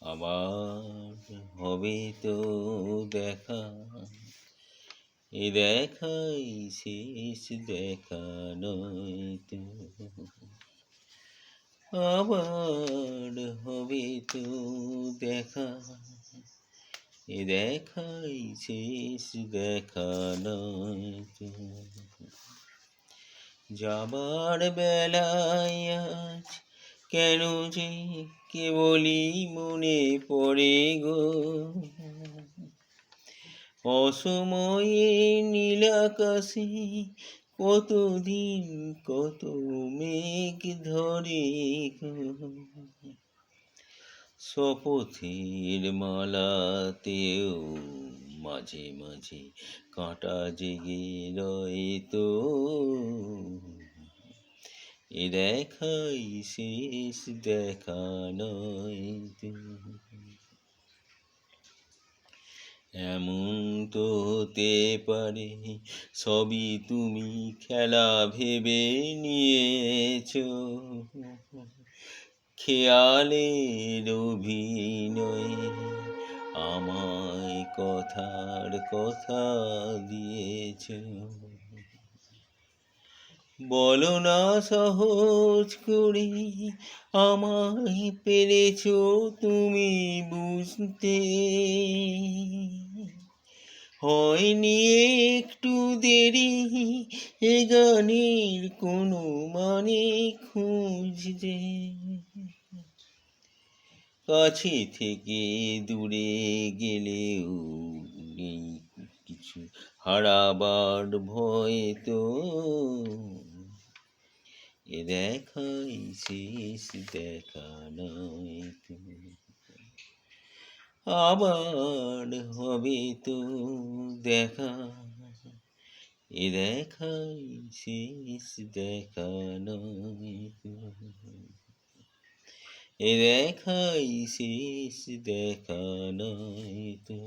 আবার হবে তো দেখা, এ দেখাই শেষ দেখা নয় তো। আবার হবে তো দেখা, এ দেখাই শেষ দেখা নয় তো। যাবার বেলায় আজ কেন যে কেবলই মনে পড়ে গো, অসময়ে নীল আকাশে কতদিন কত মেঘ ধরে গো, শপথের মালাতেও মাঝে মাঝে কাঁটা জেগে রয় তো, এ দেখাই শেষ দেখা নয় তো। এমন তো হতে পারে সবই তুমি খেলা ভেবে নিয়েছো, খেয়ালের অভিনয়ে আমায় কথার কথা দিয়েছো। বলো না সহজ করে আমায় পেরেছো তুমি বুঝতে, হয়নি একটু দেরি এ গানের কোনো মানে খুঁজতে, কাছে থেকে দূরে গেলেও নেই কিছু হারাবার ভয় তো, এ দেখাই শেষ দেখা নয় তো। আবার হবে তো দেখা, এ দেখাই শেষ দেখা নয় তো, এ দেখাই শেষ দেখা নয় তো।